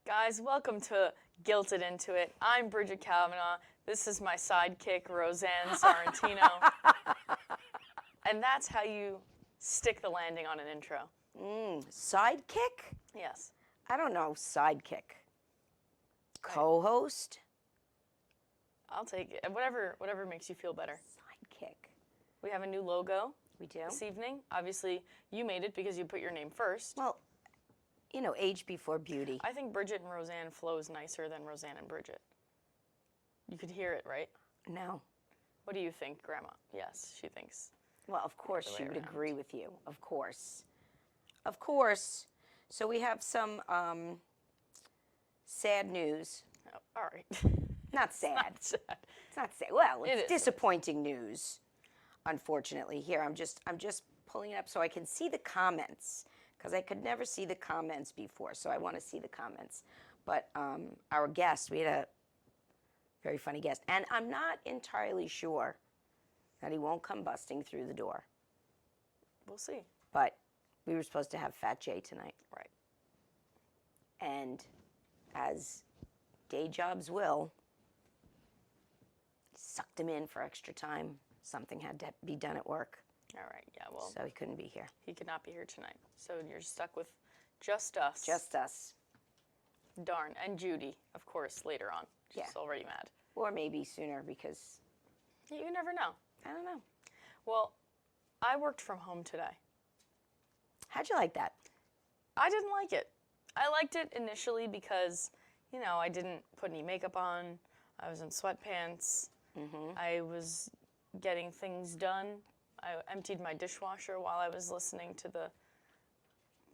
Guys, welcome to Guilted Into It. I'm Bridget Kavanaugh. This is my sidekick, Rosanne Sorrentino. And that's how you stick the landing on an intro. Sidekick? Yes. I don't know, sidekick. Co-host? I'll take it. Whatever makes you feel better. Sidekick. We have a new logo We do? this evening. Obviously, you made it because you put your name first. Well, you know, age before beauty. I think Bridget and Rosanne flows nicer than Rosanne and Bridget. You could hear it, right? No. What do you think, Grandma? Yes, she thinks. Well, of course The she way would around. agree with you. Of course. Of course. So we have some sad news. Oh, all right. Not sad. Sad. It's not sad. Well, It it's is. disappointing news. Unfortunately, here I'm just pulling it up so I can see the comments because I could never see the comments before. So I want to see the comments. But our guest, we had a very funny guest, and I'm not entirely sure that he won't come busting through the door. We'll see. But we were supposed to have Fat Jay tonight, Right. and as day jobs will, sucked him in for extra time. Something had to be done at work, All right. Yeah, well, so he couldn't be here. he could not be here tonight. So you're stuck with just us. Just us. Darn. And Judy, of course, later on. She's Yeah. already mad. Or maybe sooner because, You never know. I don't know. Well, I worked from home today. How'd you like that? I didn't like it. I liked it initially because, I didn't put any makeup on. I was in sweatpants. I was getting things done. I emptied my dishwasher while I was listening to the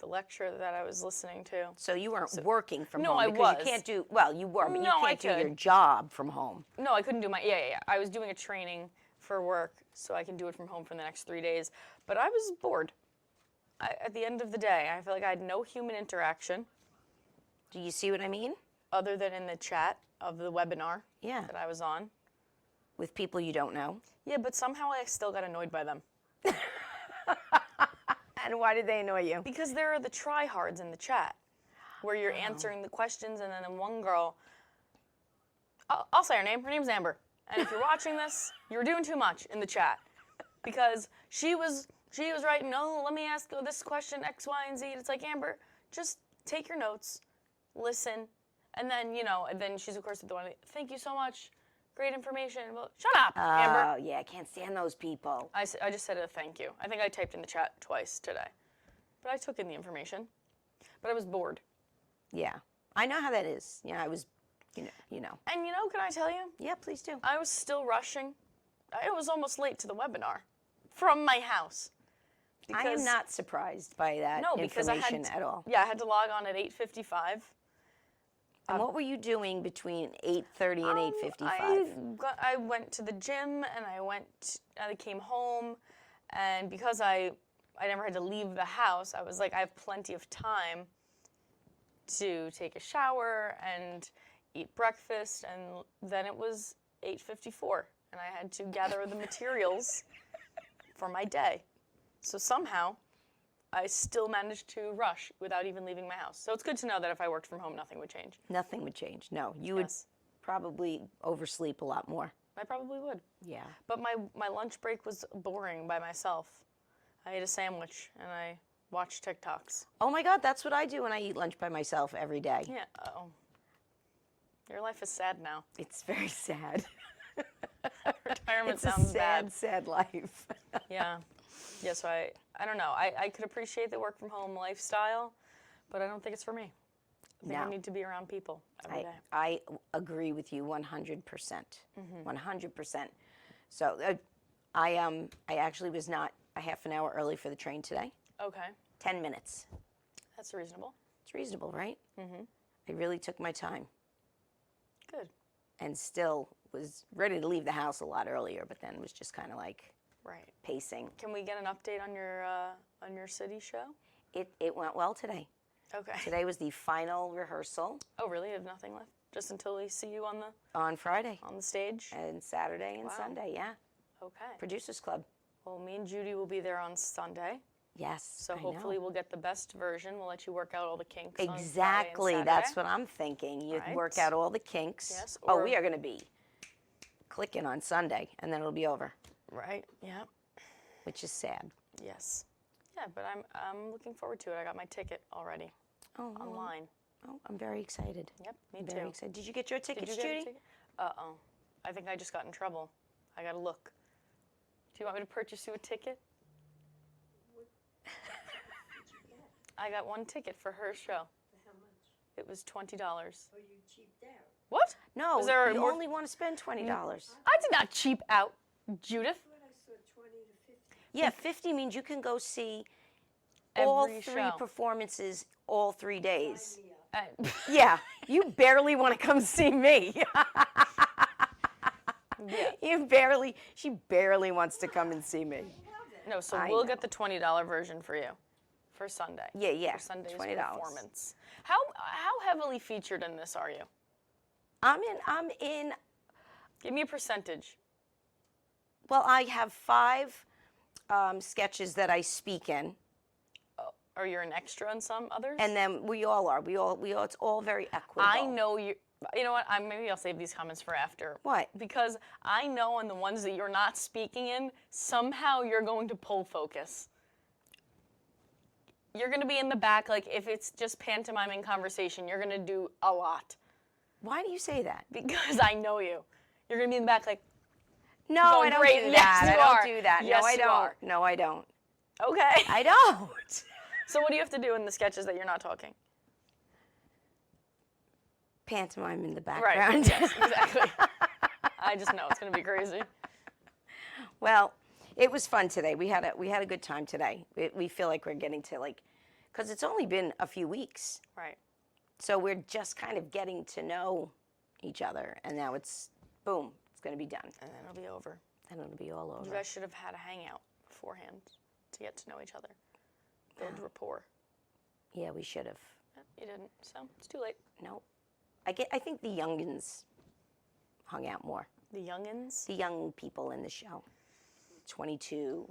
lecture that I was listening to. So you weren't working from No, home I because was. you can't do, well, you were, but you No, I can't do your could. job from home. No, I couldn't do my, yeah. I was doing a training for work, so I can do it from home for the next 3 days. But I was bored. At the end of the day, I feel like I had no human interaction Do you see what I mean? other than in the chat of the webinar Yeah. that I was on. With people you don't know. Yeah, but somehow I still got annoyed by them. And why did they annoy you? Because there are the tryhards in the chat where you're answering the questions, and then one girl, I'll say her name. Her name's Amber. And if you're watching this, you're doing too much in the chat because she was writing, oh, let me ask this question, X, Y, and Z. And it's like, Amber, just take your notes, listen, and then, and then she's, of course, the one, thank you so much. Great information. Well, shut up, Amber. Oh, yeah, I can't stand those people. I just said a thank you. I think I typed in the chat twice today. But I took in the information. But I was bored. Yeah. I know how that is. Yeah, I was, you know. And can I tell you? Yeah, please do. I was still rushing. I was almost late to the webinar from my house. I am not surprised by that because I information had at all. Yeah, I had to log on at 8:55. And what were you doing between 8:30 and 8:55? I went to the gym and I came home, and because I never had to leave the house, I was like, I have plenty of time to take a shower and eat breakfast, and then it was 8:54, and I had to gather the materials for my day. So somehow, I still managed to rush without even leaving my house. So it's good to know that if I worked from home, nothing would change. Nothing would change. No, you would Yes. probably oversleep a lot more. I probably would. Yeah. But my lunch break was boring by myself. I ate a sandwich and I watched TikToks. Oh my God, that's what I do when I eat lunch by myself every day. Yeah. Oh. Your life is sad now. It's very sad. Retirement It's sounds a sad, bad. sad life. Yeah. Yeah. So I don't know. I could appreciate the work from home lifestyle, but I don't think it's for me. I think I No. need to be around people every day. I agree with you 100%. 100%. So I actually was not a half an hour early for the train today. Okay. 10 minutes. That's reasonable. It's reasonable, right? Mm-hmm. I really took my time Good. and still was ready to leave the house a lot earlier, but then was just kind of like Right. pacing. Can we get an update on your city show? It went well today. Okay. Today was the final rehearsal Oh, really? You have nothing left? Just until we see you on on Friday the stage? and Saturday and Wow. Sunday, yeah. Okay. Producers Club. Well, me and Judy will be there on Sunday. Yes. So I hopefully know. we'll get the best version. We'll let you work out all the kinks on Friday and Exactly. Saturday. That's what I'm thinking. You Right. work out all the kinks. Yes, Oh, or- we are going to be clicking on Sunday, and then it'll be over, Right. Yeah. which is sad. Yes. Yeah, but I'm looking forward to it. I got my ticket already Oh, well, online. oh, I'm very excited. Yep, me I'm too. very excited. Did you get your Did tickets, you get a Judy? ticket? Uh-oh. I think I just got in trouble. I gotta look. Do you want me to purchase you a ticket? I got one ticket for her show. How much? It was $20. Oh, you cheaped out. What? No, Was there you more- only want to spend $20. I did not cheap out, Judith. I thought I saw 20 to 50. Yeah, 50 means you can go see all Every 3 show. performances all 3 days. Sign me up. Yeah, you barely want to come see me. Yeah. She barely wants to come and see me. No, so I we'll know. get the $20 version for you for Sunday. Yeah, yeah, For Sunday's $20. performance. How heavily featured in this are you? I'm in, Give me a percentage. well, I have 5 sketches that I speak in, Or you're an extra in some others? and then we all are. We all, it's all very equitable. I know you. You know what? Maybe I'll save these comments for after. What? Because I know on the ones that you're not speaking in, somehow you're going to pull focus. You're going to be in the back, like if it's just pantomiming conversation, you're going to do a lot. Why do you say that? Because I know you. You're going to be in the back, like, No, going I don't great. do Yes, that. you I don't are. do that. Yes, no, I you don't. are. No, I don't. okay. I don't. So what do you have to do in the sketches that you're not talking? Pantomime in the Right. background. Yes, exactly. I just know it's going to be crazy. Well, it was fun today. We had a good time today. We feel like we're getting to because it's only been a few weeks, Right. so we're just kind of getting to know each other, and now it's boom, it's going to be done, And then it'll be over. and it'll be all You over. guys should have had a hangout beforehand to get to know each other. Build rapport. Yeah, we should have. You didn't, so it's too late. No, I think the youngins hung out more. The youngins. The young people in the show, 22,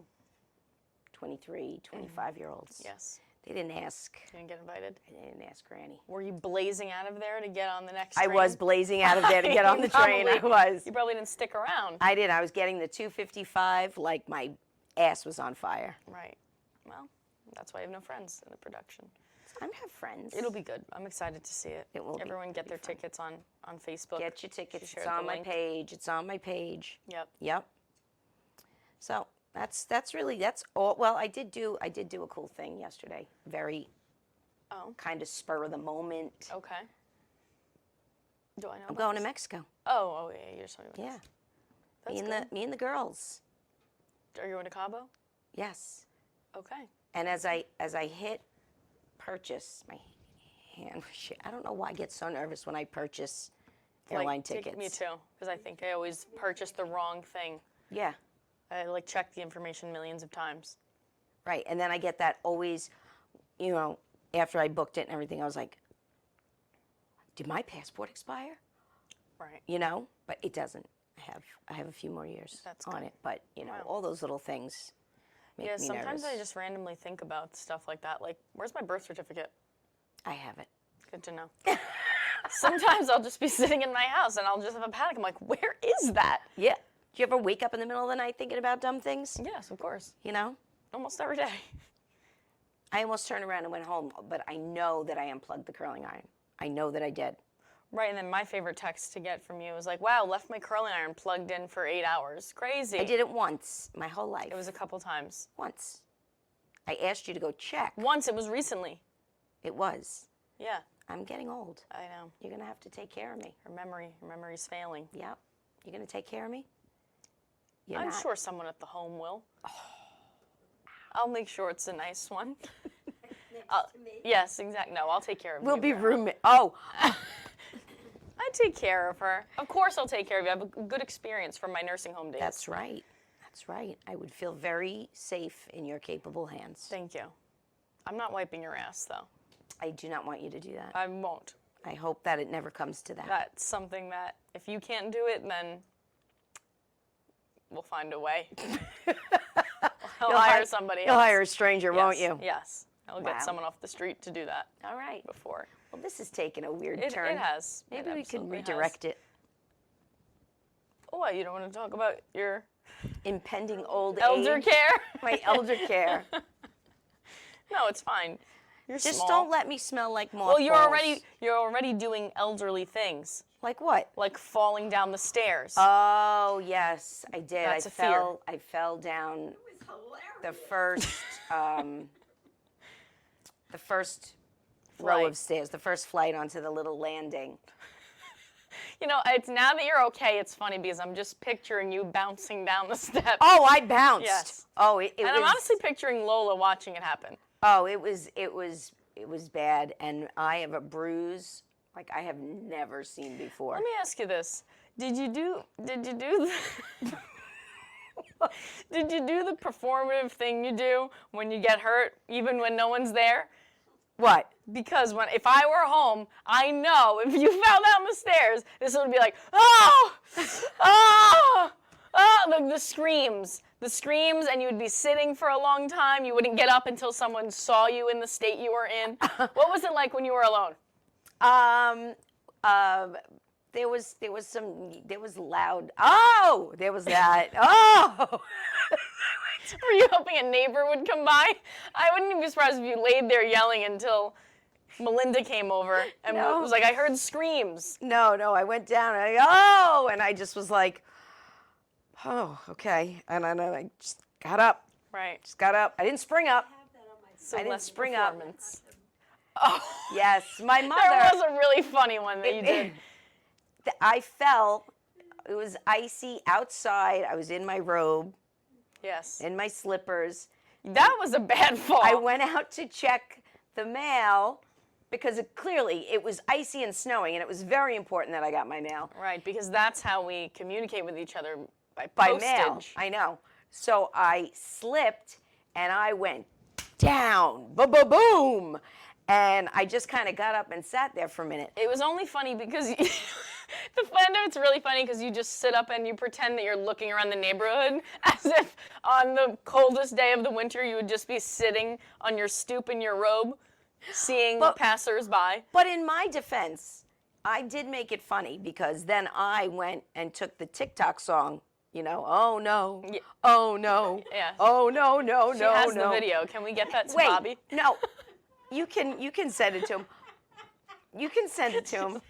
23, 25-year-olds. Yes. They didn't ask. You didn't get invited. They didn't ask Granny. Were you blazing out of there to get on the next I train? was blazing out of there to get on the train. I was. You probably didn't stick around. I did. I was getting the 255 like my ass was on fire. Right. Well, that's why you have no friends in the production. I have friends. It'll be good. I'm excited to see it. It will be. Everyone get It'll their be fun. tickets on Facebook. Get your tickets. shared It's on the my link. page. It's on my page. Yep. Yep. So that's all. Well, I did do a cool thing yesterday. Very Oh. kind of spur of the moment. Okay. Do I know? I'm about going to this? Mexico. Oh, yeah. You're just telling me about Yeah. this. That's good. Me and the girls. Are you going to Cabo? Yes. Okay. And as I hit purchase, my hand was shit. I don't know why I get so nervous when I purchase airline tickets. Me too, because I think I always purchase the wrong thing. Yeah. I check the information millions of times. Right. And then I get that always, after I booked it and everything, I was like, did my passport expire? Right. But it doesn't. I have a few more years That's on good. it. But, Wow. all those little things make Yeah, me sometimes nervous. I just randomly think about stuff like that. Like, where's my birth certificate? I have it. Good to know. Sometimes I'll just be sitting in my house and I'll just have a panic. I'm like, where is that? Yeah. Do you ever wake up in the middle of the night thinking about dumb things? Yes, of course. Almost Every day. I almost turned around and went home, but I know that I unplugged the curling iron. I know that I did. Right, and then my favorite text to get from you was like, wow, left my curling iron plugged in for 8 hours. Crazy. I did it once my whole life. It was a couple times. Once. I asked you to go check. Once, it was recently. It was. Yeah, I'm getting old. I know. You're going to have to take care of me. Her memory's failing. Yep. You're going to take care of me? You're I'm not. sure someone at the home will. I'll make sure it's a nice one. Next to me. Yes, exactly. No, I'll take care of you. We'll be roommate. Oh, I take care of her. Of course I'll take care of you. I have a good experience from my nursing home days. that's right. That's right. I would feel very safe in your capable hands. Thank you. I'm not wiping your ass, though. I do not want you to do that. I won't. I hope that it never comes to that. That's something that if you can't do it, then we'll find a way. He'll hire somebody You'll else. hire a stranger, won't you? Yes. I'll Wow. get someone off the street to do that All right. before. Well, this has taken a weird It turn. has. Maybe It we could absolutely has. redirect it. Oh, what, you don't want to talk about your Impending old elder age. care? My elder care. No, it's fine. You're Just small. don't let me smell like mothballs. Well, you're already doing elderly things, Like what? like falling down the stairs. Oh yes, I did. That's a fear. I fell down It was hilarious. the first row Flight. of stairs, the first flight onto the little landing. You know, it's now that you're okay, it's funny because I'm just picturing you bouncing down the steps. Oh, I bounced. Yes. Oh, it and was. I'm honestly picturing Lola watching it happen. Oh, it was bad, and I have a bruise like I have never seen before. Let me ask you this: Did you do the did you do the performative thing you do when you get hurt, even when no one's there? What? Because if I were home, I know if you fell down the stairs, this would be like, oh, oh, oh, the screams, and you would be sitting for a long time. You wouldn't get up until someone saw you in the state you were in. What was it like when you were alone? There was loud. Oh, there was that. Oh. Were you hoping a neighbor would come by? I wouldn't even be surprised if you laid there yelling until Melinda came over and No. was like, I heard screams. No, I went down and and I just was like, oh, okay. And then I just got up. Right. Just got up. I didn't spring up. I have that on my So I didn't less spring up. performance. Yes, my There mother. was a really funny one that you did. I fell. It was icy outside. I was in my robe, Yes. in my slippers. That was a bad fall. I went out to check the mail because clearly it was icy and snowing, and it was very important that I got my mail. Right, because that's how we communicate with each other by By postage. mail. I know. So I slipped and I went down. Boom. And I just kind of got up and sat there for a minute. It was only funny because the fun of it's really funny because you just sit up and you pretend that you're looking around the neighborhood as if on the coldest day of the winter you would just be sitting on your stoop in your robe, seeing passers-by. But in my defense, I did make it funny because then I went and took the TikTok song, oh no, Yeah. oh no, Yeah. oh no, She has no. the video. Can we get that to Wait, Bobby? no, you can send it to him. You can send it to him. Wait,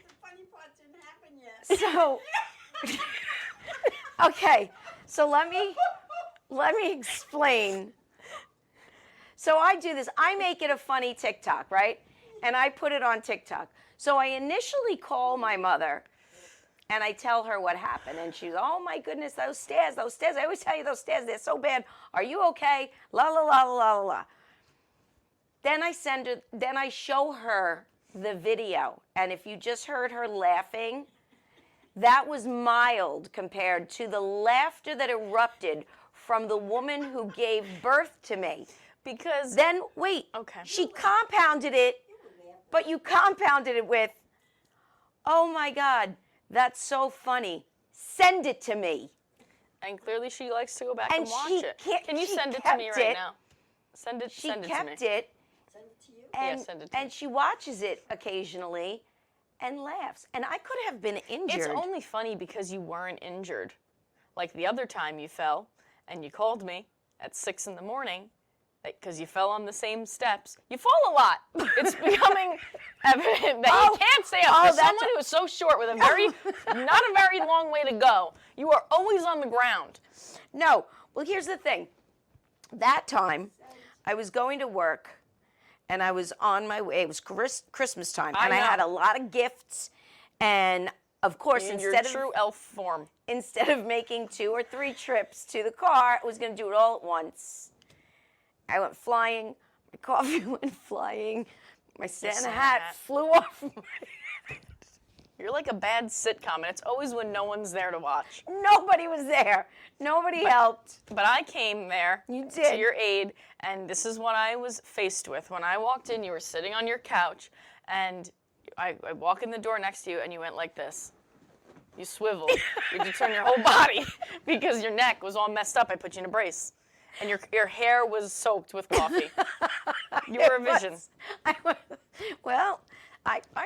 the funny part didn't happen yet. So, okay, so let me explain. So I do this. I make it a funny TikTok, right? And I put it on TikTok. So I initially call my mother, and I tell her what happened. And she's, oh my goodness, those stairs. I always tell you those stairs, they're so bad. Are you okay? La la la la la la. Then I show her the video. And if you just heard her laughing, that was mild compared to the laughter that erupted from the woman who gave birth to me. Because Then, wait, Okay. she compounded it, but you compounded it with, oh my God, that's so funny. Send it to me. and clearly she likes to go back And and watch she it. kept- Can you she send it to me kept right it. now? Send it She to me. kept it, Send it to you. and, send it to and me. she watches it occasionally and laughs. And I could have been injured. It's only funny because you weren't injured. Like the other time you fell and you called me at 6 in the morning because you fell on the same steps. You fall a lot. It's becoming evident that you can't stay up. For that's someone who is so short with not a very long way to go, you are always on the ground. No. Well, here's the thing. That time, I was going to work, and I was on my way. It was Christmas time, and I know. had a lot of gifts. And of course, In your instead true elf form. of making 2 or 3 trips to the car, I was going to do it all at once. I went flying. My coffee went flying. My Santa Santa hat hat. flew off. You're like a bad sitcom, and it's always when no one's there to watch. Nobody was there. Nobody helped. But I came there You to did. your aid, and this is what I was faced with. When I walked in, you were sitting on your couch, and I walk in the door next to you, and you went like this. You swiveled. You had to turn your whole body because your neck was all messed up. I put you in a brace. And your hair was soaked with coffee. You were a vision. Well,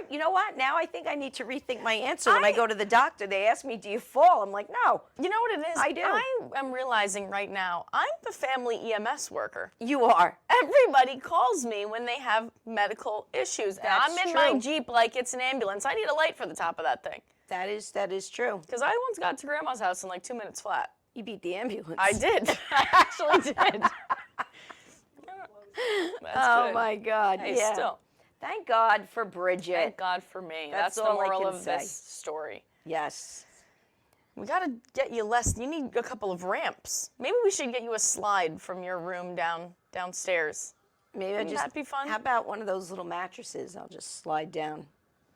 you know what? Now I think I need to rethink my answer when I go to the doctor. They ask me, do you fall? I'm like, no. You know what it is? I do. I am realizing right now, I'm the family EMS worker. You are. Everybody calls me when they have medical issues. And That's I'm in true. my Jeep like it's an ambulance. I need a light for the top of that thing. That is true. Because I once got to Grandma's house in like 2 minutes flat. You beat the ambulance. I did. I actually did. That's Oh good. my God. Hey, yeah. still. Thank God for Bridget. Thank God for me. That's the all I moral can of say. this story. Yes. We gotta get you less. You need a couple of ramps. Maybe we should get you a slide from your room downstairs. Maybe Wouldn't that be fun? How about one of those little mattresses? I'll just slide down.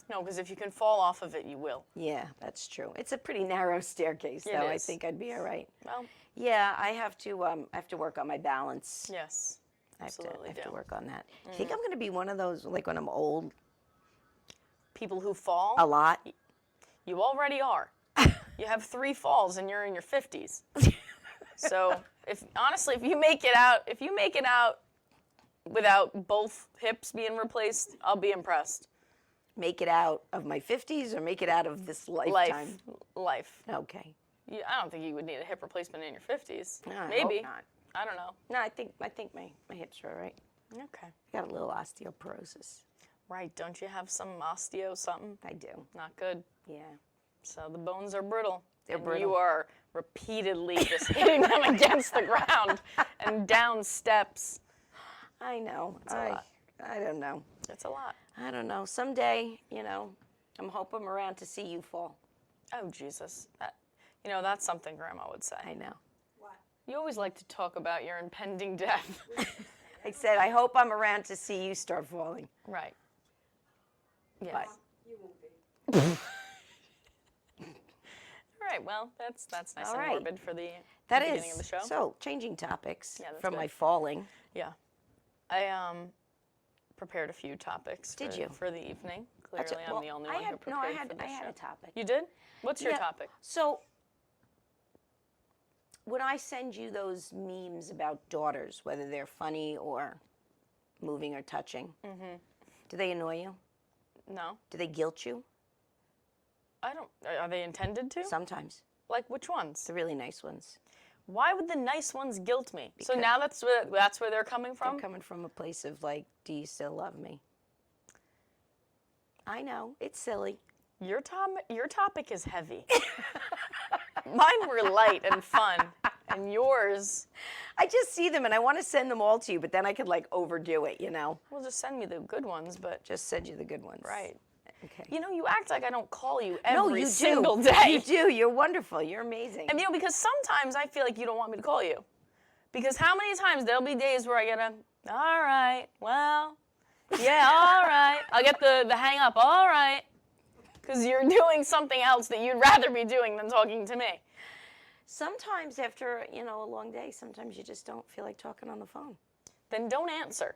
No, because if you can fall off of it, you will. Yeah, that's true. It's a pretty narrow staircase, It though. I is. think I'd be all right. Well, Yeah, I have to work on my balance. yes, I have absolutely to do. work on that. I think I'm going to be one of those, like when I'm old, People who fall, a lot. you already are. You have 3 falls and you're in your 50s. So, honestly, if you make it out without both hips being replaced, I'll be impressed. Make it out of my 50s or make it out of this lifetime? Life. Okay. I don't think you would need a hip replacement in your 50s. No, I Maybe. hope not. I don't know. No, I think my hips are all right. Okay. I got a little osteoporosis. Right. Don't you have some osteo something? I do. Not good. Yeah. So the bones are brittle. They're and brittle. You are repeatedly just hitting them against the ground and down steps. I know. a lot. I don't know. It's a lot. I don't know. Someday, I'm hoping around to see you fall. Oh, Jesus. That's something Grandma would say. I know. What? You always like to talk about your impending death. I said, I hope I'm around to see you start falling. Right. Yes. But- You won't be. All right. Well, that's nice All and right. morbid for the That beginning is. of the show. So, changing topics Yeah, that's from good. my falling. Yeah. I prepared a few topics Did for, you? for the evening. That's Clearly, it. I'm the only I one who had, prepared no, I for had, this I had show. a topic. You did? What's your Yeah. topic? So, when I send you those memes about daughters, whether they're funny or moving or touching, do they annoy you? No. Do they guilt you? I don't. Are they intended to? Sometimes. Like which ones? The really nice ones. Why would the nice ones guilt me? So Because- now that's where they're coming from? They're coming from a place of like, do you still love me? I know, it's silly. Your topic is heavy. Mine were light and fun, and yours. I just see them and I want to send them all to you, but then I could like overdo it, Well, just send me the good ones, but Just send you the good ones. right. Okay. You act like I don't call you No, every you single do. day. You do. You're wonderful. You're amazing. And because sometimes I feel like you don't want me to call you. Because how many times there'll be days where I get all right, well, yeah, all right. I'll get the hang up, all right. Because you're doing something else that you'd rather be doing than talking to me. Sometimes after, a long day, sometimes you just don't feel like talking on the phone. Then don't answer.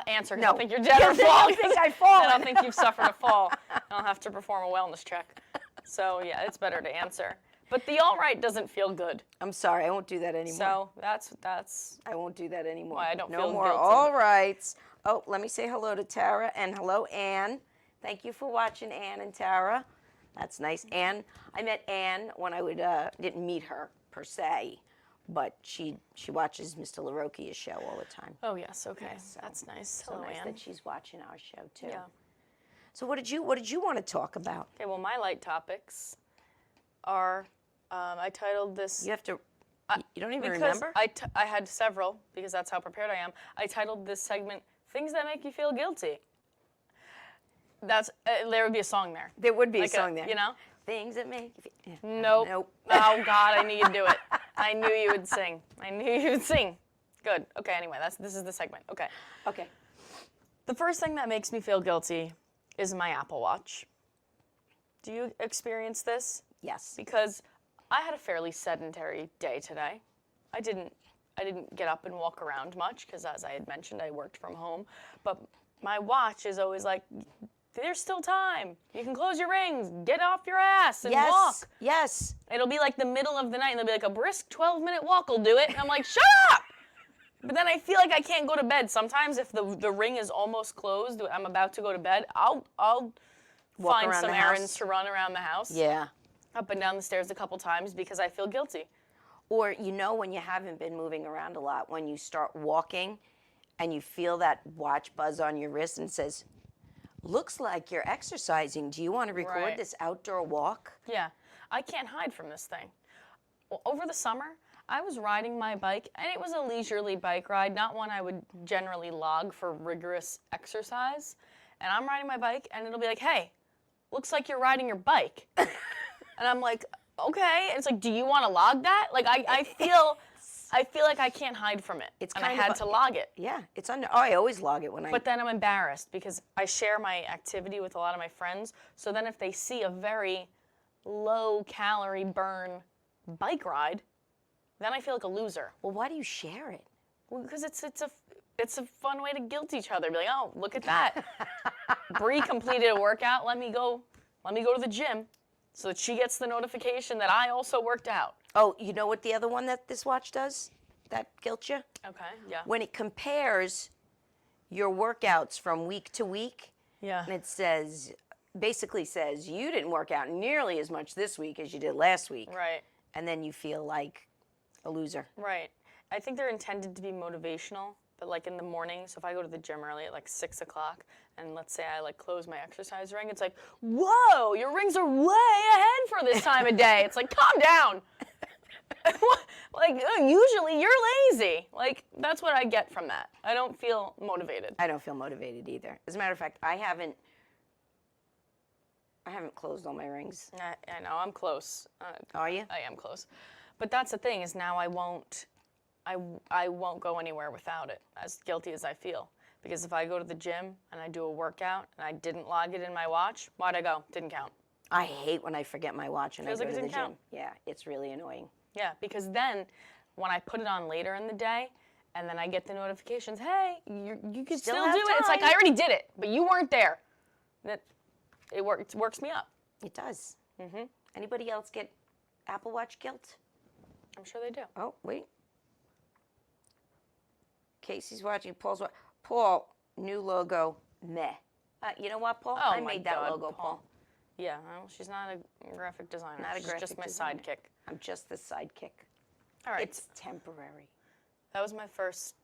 Answer, 'cause No. I think you're dead or I fall. don't think I've fallen. I don't think you've suffered a fall. I'll have to perform a wellness check. So, yeah, it's better to answer. But the all right doesn't feel good. I'm sorry, I won't do that anymore. So that's I won't do that anymore. Why, I don't no feel more. guilty. All right. Oh, let me say hello to Tara and hello, Anne. Thank you for watching, Anne and Tara. That's nice. Anne, I met Anne when I didn't meet her per se, but she watches Mr. LaRocchia's show all the time. Oh, yes, okay. So- That's nice. So Hello, nice Ann. that she's watching our show too. Yeah. So what did you want to talk about? Okay, well, my light topics are, I titled this... You have to. You don't even because remember? I had several, because that's how prepared I am. I titled this segment, Things That Make You Feel Guilty. There would be a song there. There would be Like a song there. Things that make you feel. Yeah. Nope. Nope. Oh, God, I knew you'd do it. I knew you would sing. I knew you would sing. Good. Okay, anyway, this is the segment. Okay. Okay. The first thing that makes me feel guilty is my Apple Watch. Do you experience this? Yes. Because I had a fairly sedentary day today. I didn't get up and walk around much because, as I had mentioned, I worked from home. But my watch is always like, there's still time. You can close your rings, get off your ass, and walk. Yes. It'll be like the middle of the night, and they'll be like, a brisk 12-minute walk will do it. And I'm like, shut up! But then I feel like I can't go to bed. Sometimes if the ring is almost closed, I'm about to go to bed, I'll Walk find around some the house. errands to run around the house. Yeah. Up and down the stairs a couple times because I feel guilty. Or, when you haven't been moving around a lot, when you start walking and you feel that watch buzz on your wrist and says, looks like you're exercising. Do you want to record Right. this outdoor walk? Yeah, I can't hide from this thing. Well, over the summer, I was riding my bike, and it was a leisurely bike ride, not one I would generally log for rigorous exercise. And I'm riding my bike, and it'll be like, hey, looks like you're riding your bike. And I'm like, okay. And it's like, do you want to log that? Like, I feel like I can't hide from it. And I had to log it. Yeah, it's under. Oh, I always log it when But then I'm embarrassed because I share my activity with a lot of my friends. So then if they see a very low calorie burn bike ride, then I feel like a loser. Well, why do you share it? Well, because it's a fun way to guilt each other. Be like, oh, look at that. Bree completed a workout. Let me go to the gym so that she gets the notification that I also worked out. Oh, you know what the other one that this watch does that guilt you? Okay, yeah. When it compares your workouts from week to week, Yeah. and it basically says, you didn't work out nearly as much this week as you did last week. Right. And then you feel like a loser. Right. I think they're intended to be motivational, but like in the morning, so if I go to the gym early at like 6 o'clock, and let's say I like close my exercise ring, it's like, whoa, your rings are way ahead for this time of day. It's like, calm down. Like, usually you're lazy. Like, that's what I get from that. I don't feel motivated. I don't feel motivated either. As a matter of fact, I haven't closed all my rings. I know, I'm close. Are you? I am close. But that's the thing, is now I won't go anywhere without it, as guilty as I feel. Because if I go to the gym and I do a workout and I didn't log it in my watch, why'd I go? Didn't count. I hate when I forget my watch and Feels I like go it to the didn't count. gym. Yeah, it's really annoying. Yeah, because then when I put it on later in the day and then I get the notifications, hey, you can still have do it. It's like, time. I already did it, but you weren't there. It works me up. It does. Mm-hmm. Anybody else get Apple Watch guilt? I'm sure they do. Oh, wait. Casey's watching. Paul's watching. Paul, new logo, meh. You know what, Paul? Oh, I my made that God, logo, Paul. Yeah, well, she's not a graphic designer. Not a She's graphic just my designer. sidekick. I'm just the sidekick. All right. It's temporary. That was my first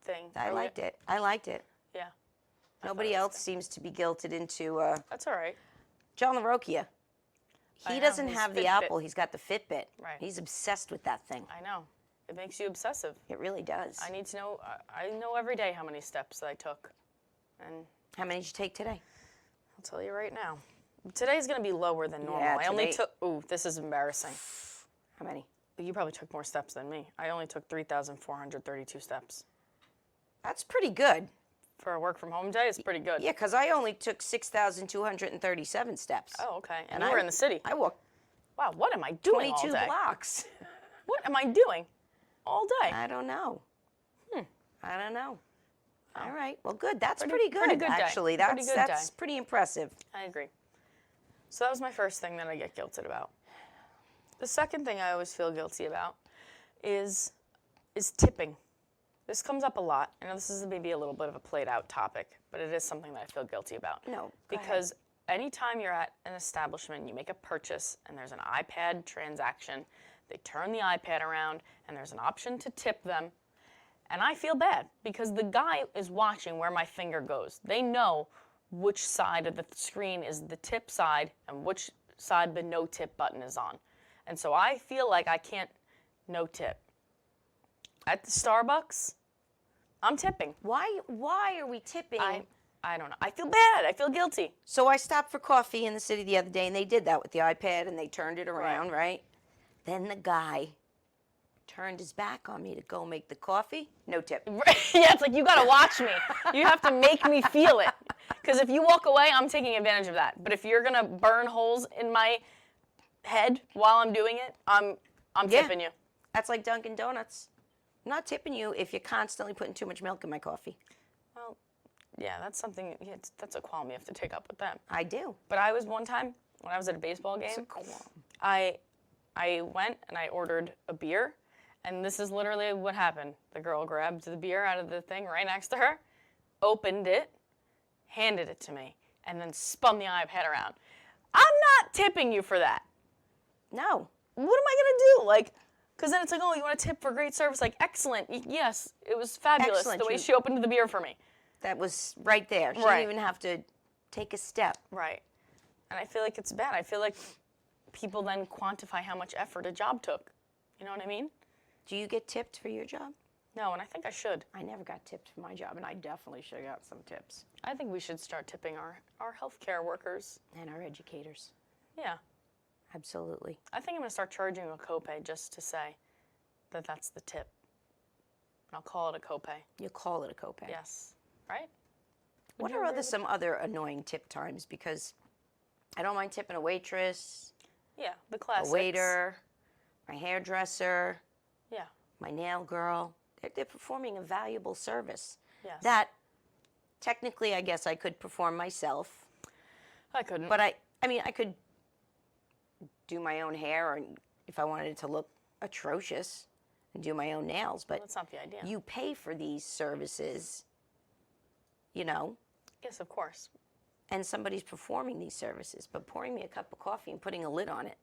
thing. I liked it. I liked it. Yeah. Nobody else seems to be guilted into That's all right. John LaRocchia. I He know, doesn't his have the Fitbit. Apple. He's got the Fitbit. Right. He's obsessed with that thing. I know. It makes you obsessive. It really does. I need to know. I know every day how many steps I took. And How many did you take today? I'll tell you right now. Today's going to be lower than normal. Yeah, I only today- took, ooh, this is embarrassing. How many? You probably took more steps than me. I only took 3,432 steps. That's pretty good. For a work from home day, it's pretty good. Yeah, because I only took 6,237 steps. Oh, okay. And And you I- were in the city. I walked Wow, what am I doing all 22 day? blocks. What am I doing all day? I don't know. I don't know. Oh. All right. Well, good. That's Pretty- pretty good, pretty good day. actually. Pretty That's good that's day. pretty impressive. I agree. So that was my first thing that I get guilted about. The second thing I always feel guilty about is tipping. This comes up a lot. I know this is maybe a little bit of a played out topic, but it is something that I feel guilty about. No, go Because anytime you're at an establishment, you make a purchase and there's an iPad transaction, they turn the iPad around and there's an option to tip them. And I feel bad because the guy is watching where my finger goes. They know which side of the screen is the tip side and which side the no tip button is on. And so I feel like I can't no tip. At the Starbucks, I'm tipping. Why are we tipping? I don't know. I feel bad. I feel guilty. So I stopped for coffee in the city the other day, and they did that with the iPad, and they turned it around, right? Then the guy turned his back on me to go make the coffee. No tip. Yeah, it's like, you gotta watch me. You have to make me feel it. Because if you walk away, I'm taking advantage of that. But if you're gonna burn holes in my head while I'm doing it, I'm Yeah. tipping you. That's like Dunkin' Donuts. I'm not tipping you if you're constantly putting too much milk in my coffee. Well, yeah, that's something, that's a qualm you have to take up with them. I do. But I was one time, when I was at a baseball game, I went and I ordered a beer, and this is literally what happened. The girl grabbed the beer out of the thing right next to her, opened it, handed it to me, and then spun the iPad around. I'm not tipping you for that. No. What am I going to do? Like, because then it's like, oh, you want to tip for great service? Like, excellent. Yes, it was fabulous Excellent. the way she opened the beer for me. That was right there. She Right. didn't even have to take a step. Right. And I feel like it's bad. I feel like people then quantify how much effort a job took. You know what I mean? Do you get tipped for your job? No, and I think I should. I never got tipped for my job, and I definitely should have got some tips. I think we should start tipping our healthcare workers. And our educators. Yeah. Absolutely. I think I'm going to start charging a copay just to say that that's the tip. I'll call it a copay. You call it a copay. Yes. Right? What are some other annoying tip times? Because I don't mind tipping a waitress, Yeah, the classics. a waiter, my hairdresser, Yeah. my nail girl. They're performing a valuable service. Yes. That technically, I guess I could perform myself. I couldn't. But I mean, I could do my own hair, or if I wanted it to look atrocious, and do my own nails. But that's not the idea. you pay for these services, you know, Yes, of course. and somebody's performing these services. But pouring me a cup of coffee and putting a lid on it,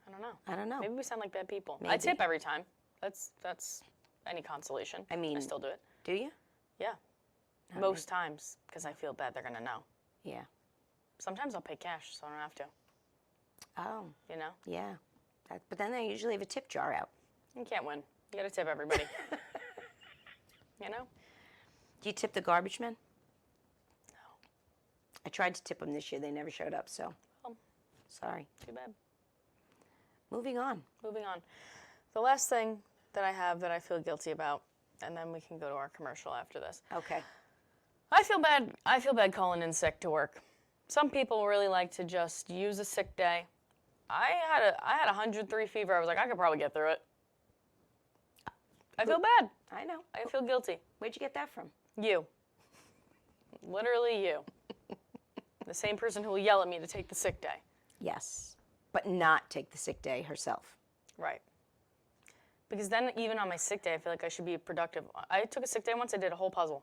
I don't know. I don't know. Maybe we sound like bad people. I Maybe. tip every time. That's any consolation. I mean, I still do it. Do you? Yeah. Most times, because I feel bad they're going to know. Yeah. Sometimes I'll pay cash, so I don't have to. Oh, You know? yeah. But then they usually have a tip jar out. You can't win. You got to tip everybody. You know? Do you tip the garbage men? No. I tried to tip them this year. They never showed up, so Oh, sorry. too bad. Moving on. Moving on. The last thing that I have that I feel guilty about, and then we can go to our commercial after this. Okay. I feel bad calling in sick to work. Some people really like to just use a sick day. I had 103 fever. I was like, I could probably get through it. I feel bad. I know. I feel guilty. Where'd you get that from? You. Literally you. The same person who will yell at me to take the sick day. Yes. But not take the sick day herself. Right. Because then even on my sick day, I feel like I should be productive. I took a sick day once. I did a whole puzzle.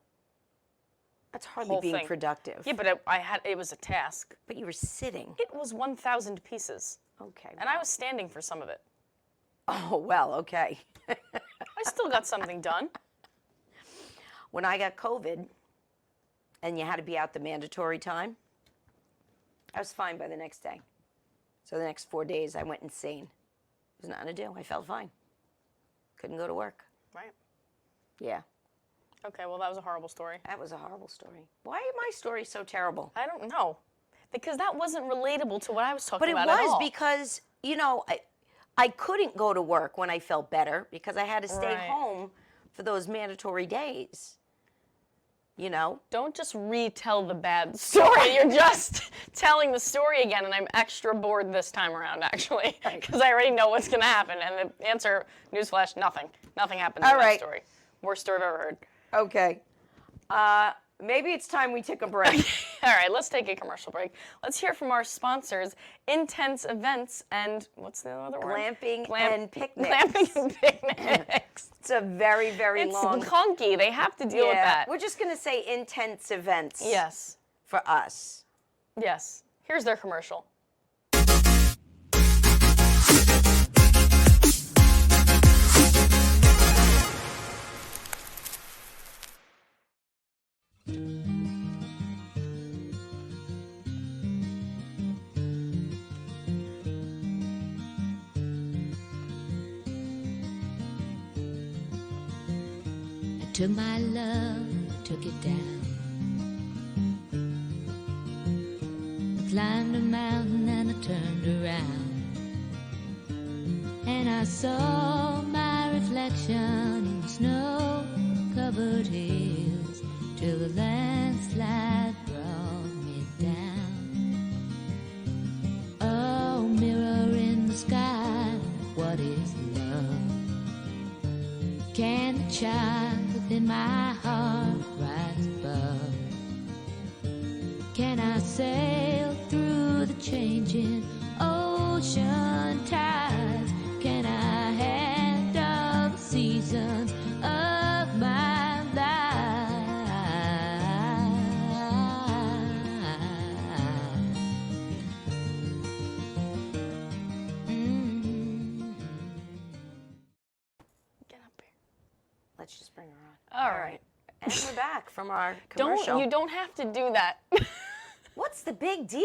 That's hardly Whole being thing. productive. Yeah, but it was a task. But you were sitting. It was 1,000 pieces. Okay. And I was standing for some of it. Oh, well, okay. I still got something done. When I got COVID and you had to be out the mandatory time, I was fine by the next day. So the next 4 days I went insane. There was nothing to do. I felt fine. Couldn't go to work. Right. Yeah. Okay, well, that was a horrible story. That was a horrible story. Why are my stories so terrible? I don't know. Because that wasn't relatable to what I was talking But it about at was all. because, you know, I couldn't go to work when I felt better because I had to stay Right. home for those mandatory days. You know? Don't just retell the bad story. You're just telling the story again, and I'm extra bored this time around, actually, because I already know what's going to happen. And the answer, newsflash, nothing. Nothing happened in All that right. story. Worst story I've ever heard. Okay. Maybe it's time we take a break. All right, let's take a commercial break. Let's hear from our sponsors, Intense Events and what's the other word? Glamping and picnics. Glamping and picnics. It's a very, very It's long. clunky. They have to deal with that. We're just going to say intense events Yes. for us. Yes. Here's their commercial. Took my love, took it down. I climbed a mountain and I turned around, and I saw my reflection in snow-covered hills till the landslide brought me down. Oh, mirror in the sky, what is love? Can the child within my heart rise above? I sail through the changing ocean tides? Can I handle the seasons of my life? Get up here. Let's just bring her on. All right. And we're back from our commercial. You don't have to do that. What's the big deal?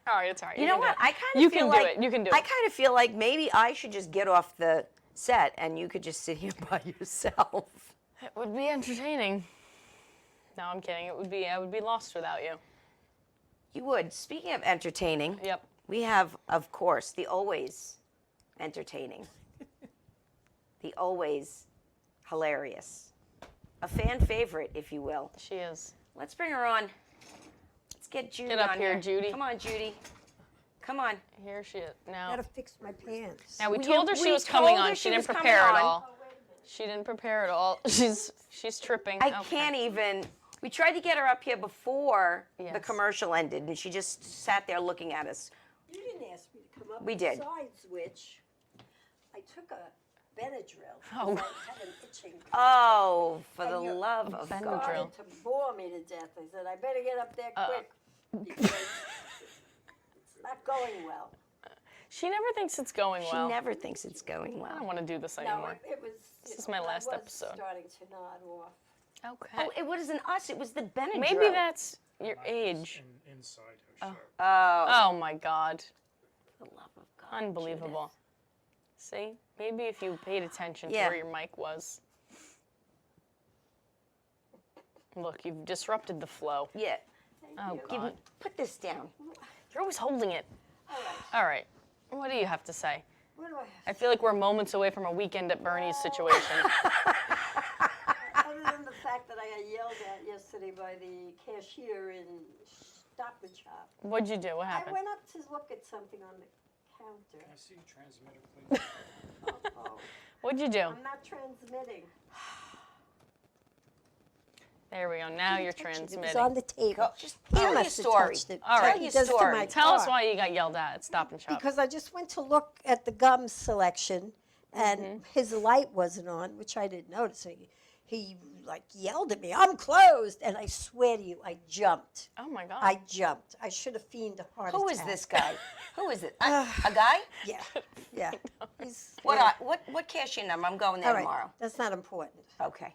All right, it's all right. You know can do what? it. I kind of You feel can like do it. You can do I it. kind of feel like maybe I should just get off the set and you could just sit here by yourself. It would be entertaining. No, I'm kidding. I would be lost without you. You would. Speaking of entertaining, Yep. we have, of course, the always entertaining, the always hilarious, a fan favorite, if you will. She is. Let's bring her on. Let's get Judy Get up on here, Judy. Come on, Judy. Come on. Here she is. Now, Gotta fix my pants. now we We- told her she we was coming told her on. she She didn't was coming prepare at on. all. She didn't prepare at all. She's tripping. I Okay. can't even. We tried to get her up here before the Yes. commercial ended, and she just sat there looking at us. You didn't ask me to come up. We did. Besides which, I took a Benadryl. Oh. because I had an itching. Oh, for the And you're- love of Benadryl. God. Started to bore me to death. I said, I better get up there Uh. quick because it's not going well. She never thinks it's going She well. never thinks it's going I well. don't want to do this No, anymore. it was. This is my last I was episode. starting to nod off. Okay. Oh, it wasn't us. It was the Benadryl. Maybe that's your age. Inside her shirt. Oh, Oh my God. for the love of God. Unbelievable. See? Maybe if you paid attention Yeah. to where your mic was. Look, you've disrupted the flow. Yeah. Oh God. Put this down. You're always holding it. All right. All right. What do you have to say? What do I have? I feel like we're moments away from a weekend at Bernie's situation. Other than the fact that I got yelled at yesterday by the cashier in Stop and Shop. What'd you do? What I happened? went up to look at something on the counter. Can I see your transmitter, please? Oh, What'd you do? I'm not transmitting. There we go. Now you're It was transmitting. on the table. Go, just He tell your must have story. touched it. All right. Tell your He does to story. my Tell us car. why you got yelled at at Stop and Shop. Because I just went to look at the gum selection, and Mm-hmm. his light wasn't on, which I didn't notice. He like yelled at me, "I'm closed!" And I swear to you, I jumped. Oh my God. I jumped. I should have feigned a heart attack. Who is this guy? Who is it? A guy? Yeah, yeah. He's, What? yeah. What cashier number? I'm going there All right, tomorrow. that's not important. Okay.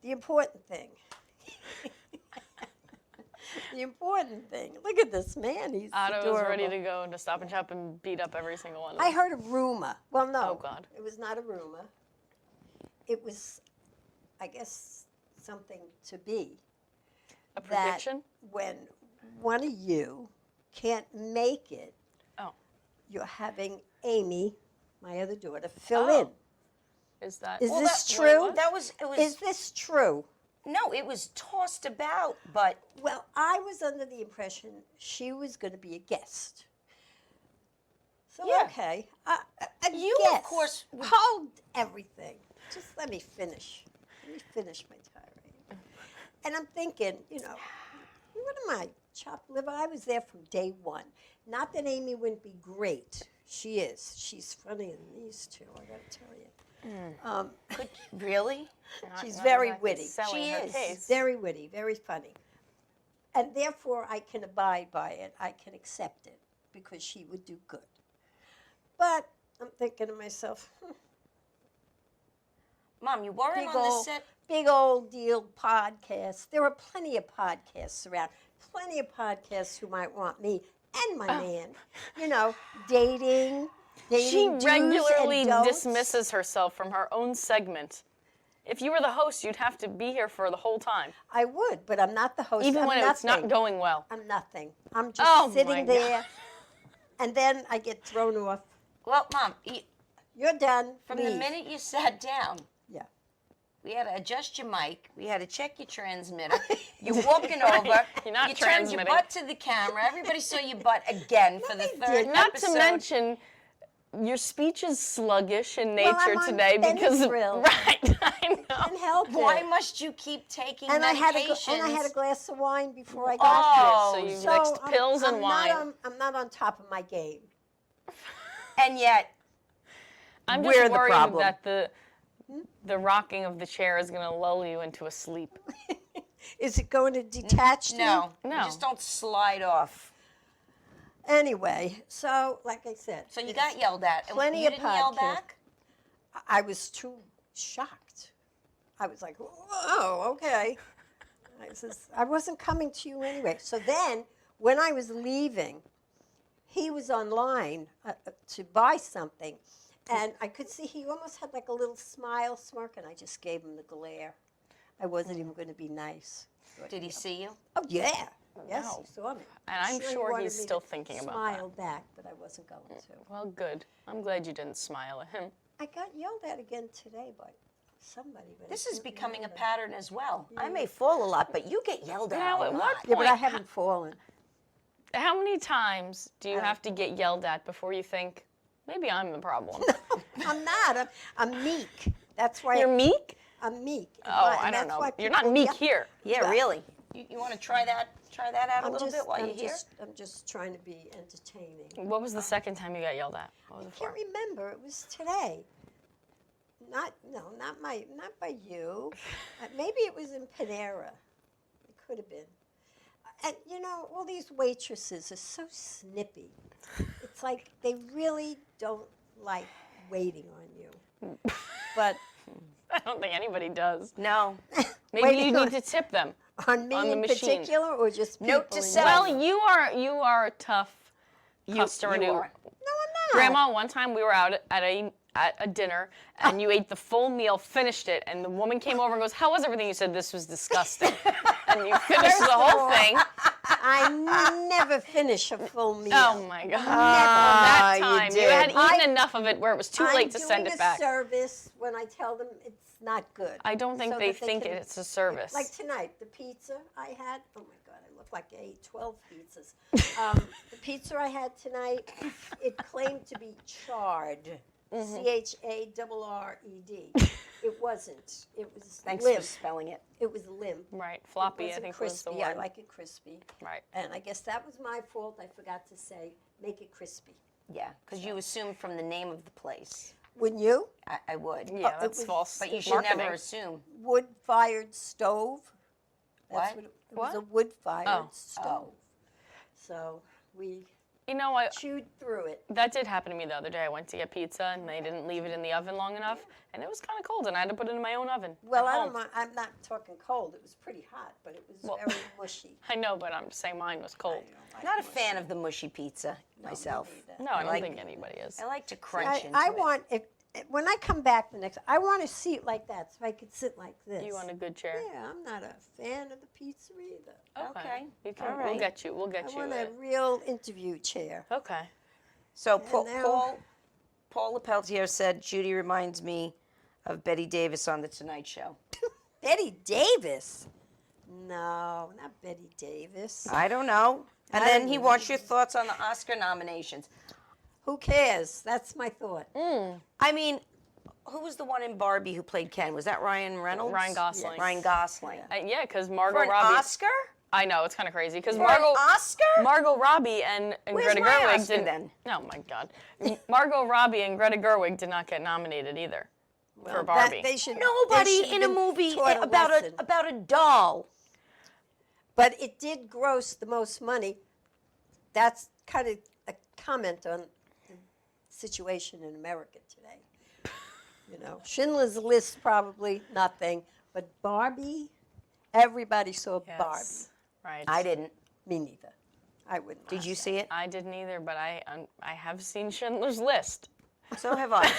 The important thing. The important thing. Look at this man. He's Otto adorable. was ready to go to Stop and Shop and beat up every single one of I them. heard a rumor. Well, no. Oh, God. It was not a rumor. It was, I guess, something to be. A That prediction? when one of you can't make it, Oh. you're having Amy, my other daughter, fill Oh. in. Is that? Is this that- true? what? That was. It was. Is this true? No, it was tossed about, but Well, I was under the impression she was going to be a guest. So, Yeah. okay. A You, of guest. course, would- Hold everything. Just let me finish. Let me finish my tirade. And I'm thinking, what am I, chopped liver? I was there from day one. Not that Amy wouldn't be great. She is. She's funnier than these two, I got to tell you. really, She's Not very exactly witty. Selling She her is. case. Very witty, very funny. And therefore, I can abide by it. I can accept it because she would do good. But I'm thinking to myself, Mom, you weren't on the set. big old deal podcast. There are plenty of podcasts around. Plenty of podcasts who might want me and my man. Dating. She do's regularly and don'ts. dismisses herself from her own segment. If you were the host, you'd have to be here for the whole time, I would, but I'm not the host. even I'm when nothing. it's not going well. I'm nothing. I'm just Oh, my sitting God. there, and then I get thrown off. Well, Mom, You're done. from the Leave. minute you sat down, Yeah. we had to adjust your mic. We had to check your transmitter. You're walking over. You're not you turned your transmitting. butt to the camera. Everybody saw your butt again for the they third didn't. Not episode. to mention, your speech is sluggish in Well, nature I'm on today because Benadryl. right. know. Can't help it. Why must you keep taking and I medications? had a glass of wine before I got here. Oh, So you mixed pills and wine. I'm not on top of my game. and yet, I'm we're just the worried problem. that the rocking of the chair is going to lull you into a sleep. Is it going to detach you? no, No. you just don't slide off. Anyway, so like I said. So you it's got yelled at. and plenty you of didn't yell podcasts. back? I was too shocked. I was like, whoa, okay. I wasn't coming to you anyway. So then, when I was leaving, he was online to buy something. And I could see he almost had like a little smile, smirk, and I just gave him the glare. I wasn't even going to be nice. Did he see you? Oh, yeah. Yes, Wow. he saw me. And I'm he sure wanted he's me still to thinking about smile back, but I wasn't going to. Well, good. I'm glad you didn't smile at him. I got yelled at again today by somebody. But I This is can't becoming a remember. pattern as well. I may fall a lot, but you get yelled at Now, a at lot. what Yeah, but I point- haven't fallen. How many times do you have to get yelled at before you think, maybe I'm the problem? I'm not. I'm meek. That's why You're meek? I'm meek. Oh, And I don't that's know. why You're not people meek yell- here. Yeah, Well, really. You want to try that out a I'm little just, bit while I'm you're here? just, I'm just trying to be entertaining. What was the second time you got yelled at? What was it I can't for? remember. It was today. Not by you. Maybe it was in Panera. It could have been. And you know, all these waitresses are so snippy. It's like they really don't like waiting on you. But I don't think anybody does. No. Maybe Waiting you on- need to tip them. on me On the in machine. particular, or just people Note to in self. Well, general? you are a tough customer you to. are. No, I'm not. Grandma, one time we were out at a dinner and you ate the full meal, finished it, and the woman came over and goes, "How was everything?" You said, "This was disgusting." And you finished the whole thing. I never finish a full meal. Oh my God. Ah, That you time, you, did. had eaten enough of it where it was too late to send it back. I'm doing a service when I tell them it's not good. I don't think so they that think can- it's a service. Like tonight, the pizza I had, oh my God, I look like I ate 12 pizzas. The pizza I had tonight, it claimed to be charred. C-H-A-R-R-E-D. It wasn't. It was Thanks limp. for spelling it. It was limp. Right, It floppy, I wasn't think was the crispy. I word. like it crispy. Right. And I guess that was my fault. I forgot to say, make it crispy. Yeah, because you assumed from the name of the place. Wouldn't you? I would. Yeah, it that's was- false. But you should marketing. never assume. Wood-fired stove. That's What? it was. A What? wood-fired Oh. stove. So we You know, I, chewed through it. that did happen to me the other day. I went to get pizza and they didn't leave it in the oven long enough, and it was kind of cold, and I had to put it in my own oven. Well, at I home. don't mind. I'm not talking cold. It was pretty hot, but it was Well- very mushy. I know, but I'm just saying mine was cold. Not a fan of the mushy pizza myself. neither. No, I don't like- think anybody is. I like to crunch into I it. want when I come back the next. I want to seat like that, so I could sit like this. You want a good chair? Yeah, I'm not a fan of the pizza either. Okay. You can, All We'll right. get you. We'll I get you. want a it. real interview chair. Okay. So now- Paul Lepeltier said, Judy reminds me of Betty Davis on The Tonight Show. Betty Davis? No, not Betty Davis. I don't know. And I then don't he know. wants your thoughts on the Oscar nominations. Who cares? That's my thought. I mean, who was the one in Barbie who played Ken? Was that Ryan Reynolds? Ryan Gosling. Ryan Gosling. Yeah, because Margot For an Robbie. Oscar? I know it's kind of crazy because For an Margot Oscar? Margot Robbie and Where's Greta my Gerwig Oscar didn't. then? Oh my God, Margot Robbie and Greta Gerwig did not get nominated either for Barbie. They should, Nobody they should in have a been movie taught lesson. about a doll. But it did gross the most money. That's kind of a comment on the situation in America today. You know, Schindler's List probably nothing, but Barbie, everybody saw Yes. Barbie. Right. I didn't. Me neither. I wouldn't. Did watch you that. see it? I didn't either, but I have seen Schindler's List. So have I.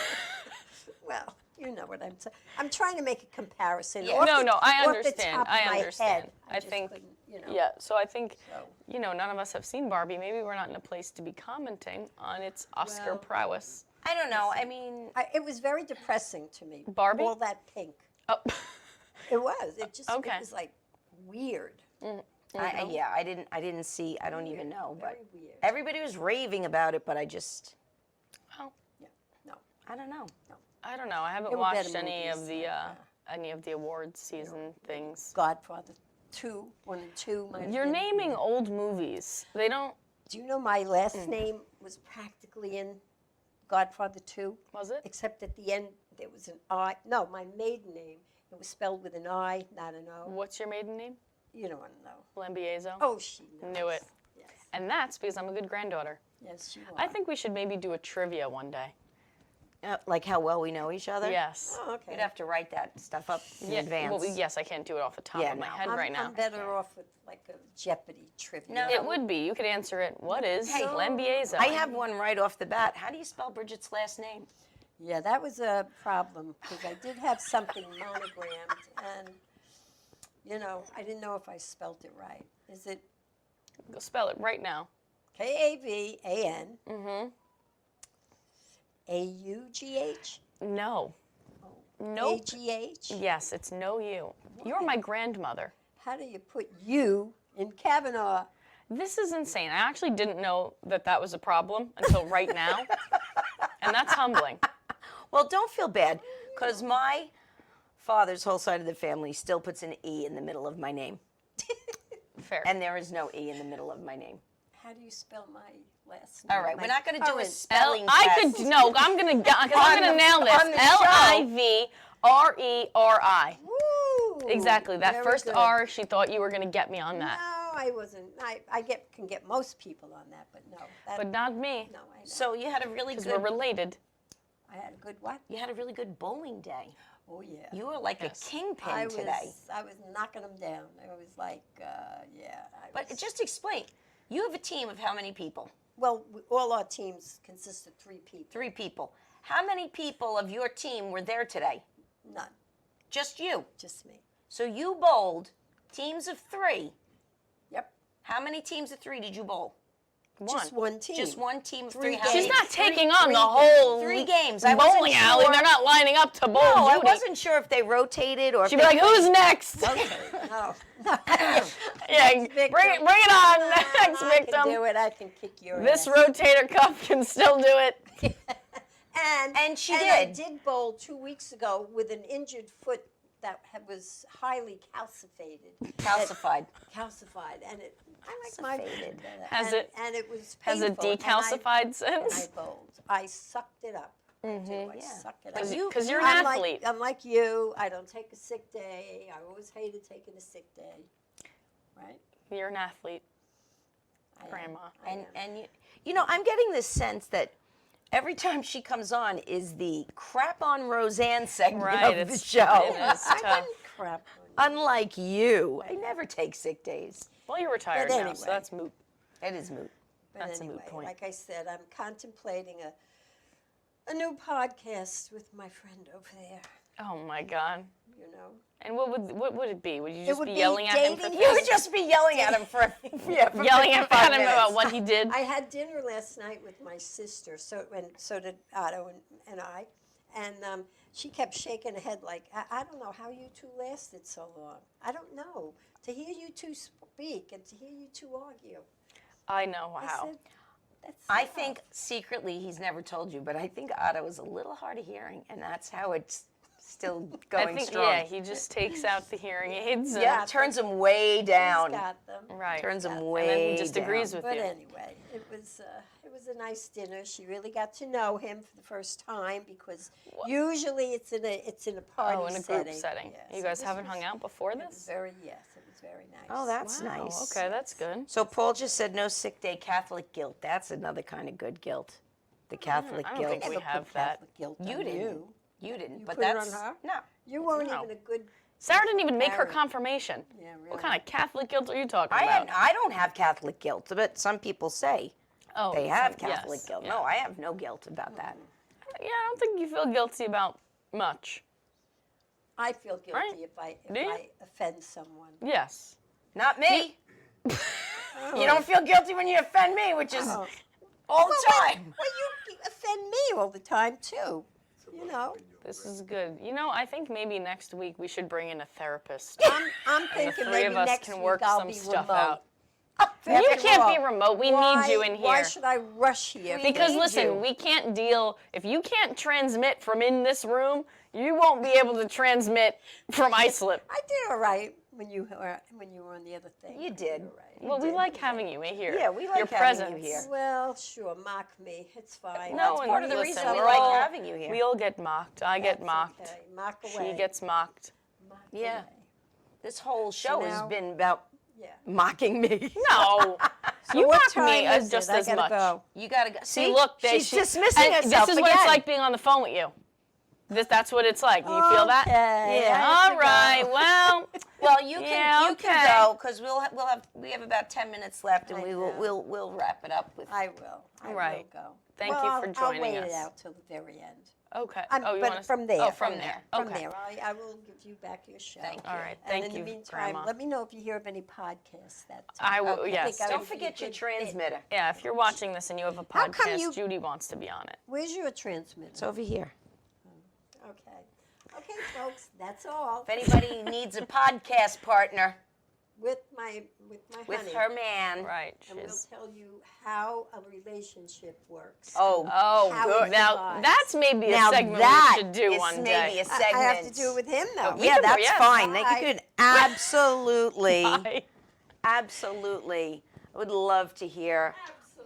Well, you know what I'm saying. I'm trying to make a comparison. Yeah. Off No, the- no, I off the understand. top of I my understand. head, I just think- couldn't, you know. Yeah, so I think, So. you know, none of us have seen Barbie. Maybe we're not in a place to be commenting on its Oscar Well, prowess. I don't know. I mean, It was very depressing to me. Barbie? All that pink. Oh, It was. It just Okay. it was like weird. I didn't see. I don't even know. But Very weird. everybody was raving about it. But I just, oh, Yeah. No. I don't know. I don't know. I haven't There were better watched any of movies, the any of the awards season things. Godfather 2, 1 and 2. You're naming old movies. They don't. Do you know my last name was practically in Godfather 2? Was it? Except at the end there was an I. No, my maiden name. It was spelled with an I, not an O. What's your maiden name? You don't want to know. Lambiezo. Oh, she knows. Knew it. Yes, And that's because I'm a good granddaughter. yes, you are. I think we should maybe do a trivia one day. Like how well we know each other? Yes. Oh, okay. You'd have to write that stuff up in Yeah, advance. well, yes, I can't do it off the top Yeah, of my no. head right now. I'm better off with like a Jeopardy trivia. No. It would be. You could answer it. What is Hey, Lambiezo? I have one right off the bat. How do you spell Bridget's last name? Yeah, that was a problem because I did have something monogrammed, and you know, I didn't know if I spelt it right. Is it Go spell it right now. Kavan Mm-hmm. Augh? No. Nope. Agh? Yes, it's no you. You're my grandmother. How do you put you in Kavanaugh? This is insane. I actually didn't know that that was a problem until right now. And that's humbling. Well, don't feel bad, because my father's whole side of the family still puts an E in the middle of my name. Fair. And there is no E in the middle of my name. How do you spell my last name? All right, we're not going to do a current- spelling I test. could no. I'm gonna nail on this. the show. Livreri. Woo! Exactly. That Very first good. R. She thought you were gonna get me on that, No, I wasn't. I can get most people on that, but no. That, but not me. no, I know. So you had a really Because we're good. related. I had a good what? You had a really good bowling day. Oh yeah. You were like Yes. a kingpin I was today. knocking them down. I was like, yeah. But just explain. You have a team of how many people? Well, all our teams consist of 3 people. 3 people. How many people of your team were there today? None, Just you. just me. So you bowled teams of 3. Yep. How many teams of 3 did you bowl? Just one team. Just one team of 3. Three How games. She's many? not taking on the whole 3 games. I bowling wasn't alley. sure. They're not lining up to bowl. No, I Judy. wasn't sure if they rotated or. She'd be like, "Who's next?" Okay. No. Yeah, victim. bring it on, next I victim. can do it. I can kick your This ass. rotator cuff can still do it. And she I did. did bowl 2 weeks ago with an injured foot that was highly calcified. Calcified. Calcified, and it. I like my. Calcified. Has and, it- And it was Has it painful, and decalcified And since? I bowled. I sucked it up. I yeah. suck it Because up. you're an I'm athlete. I'm like you. I don't take a sick day. I always hated taking a sick day. Right? You're an athlete, I am. Grandma. I And am. you know, I'm getting this sense that every time she comes on is the crap on Rosanne segment Right, of the it's- show. it is I tough. wouldn't crap on you. Unlike you, I never take sick days. Well, you're retired But now, anyway. so that's moot. It is moot. But That's a moot anyway, point. like I said, I'm contemplating a new podcast with my friend over there. Oh my God. You know, And what would it be? Would you just would be be yelling at him for dating- You things? would just be yelling at him for Yelling at 5 him minutes. about what he did? I had dinner last night with my sister, so did Otto and I, and she kept shaking her head like, I don't know how you two lasted so long. I don't know. To hear you two speak and to hear you two argue. I know I how. said, that's I tough." think secretly he's never told you, but I think Otto is a little hard of hearing, and that's how it's still going I think, strong. yeah, he just takes out the hearing aids. And, Yeah, turns him way He's down. got them. Right. Turns him And way then he just down. agrees with But you. anyway, it was a nice dinner. She really got to know him for the first time because usually it's in a party Oh, in a setting. group setting. Yes, You so guys this haven't was- hung out before It was this? very nice. Oh, that's Wow, nice. okay, that's good. So Paul just said no sick day Catholic guilt. That's another kind of good guilt. The Catholic I don't guilt. think we Never put have that. Catholic guilt You on didn't. You didn't. You but put it on that's her? no. You weren't No. even a good. Sarah didn't even make her Parent. confirmation. Yeah, really. What kind of Catholic guilt are you talking about? I don't have Catholic guilt, but some people say Oh, they have yes, Catholic guilt. yeah. No, I have no guilt about that. Yeah, I don't think you feel guilty about much. I feel guilty Right. if Do you? I offend someone. Yes. Not me. You don't feel guilty when you offend me, which is all the time. Well, you offend me all the time too. You know, This is good. You know, I think maybe next week we should bring in a therapist. I'm The thinking three maybe of us next can week work I'll some be stuff remote. out. You After can't all, be remote. We Why, need you in here. Why should I rush here? Because need listen, you. we can't deal, if you can't transmit from in this room, You won't be able to transmit from Islip. I did all right when you were on the other thing. You I did. all right. Well, we like having you here. Yeah, we like Your having you presence. here. Well, sure, mock me. It's fine. No, That's part of the listen, reason we we're like all- having you here. We all get mocked. I get That's mocked. okay. Mock away. She gets mocked. Mock Yeah. away. This whole show has now- been about Yeah. mocking me. No, you What mock me time is just it? I as gotta much. go. You gotta go. See, look, she's dismissing and herself This is what it's like being on the phone with you. That's what it's like. Do you feel that? Okay, Yeah. I have to All go. right. Well, Well, you Yeah, can okay. go because we have about 10 minutes left, and I we'll wrap it up with. I will. I Right. will go. Thank well, you for joining I'll wait us. it out till the very end. okay. But wanna- from there. Oh, from there. From Okay. there. I will give you back your show. Thank All right. And Thank in you, the meantime, Grandma. let me know if you hear of any podcasts that I will. Okay. Yes. think I Don't would be a forget your good fit. transmitter. Yeah. If you're watching this and you have a How come podcast, you- Judy wants to be on it. Where's your transmitter? It's over here. Okay. Okay, folks, that's all. If anybody needs a podcast partner With my with honey. her man. Right. And we'll She's. tell you how a relationship works. Oh, Oh, How good. it Now divides. that's maybe a now segment that we should do is one maybe day. a segment. I have to do it with him, though. We Yeah, can- that's yes. fine. Like, Bye. you could absolutely, Bye. absolutely. I would love to hear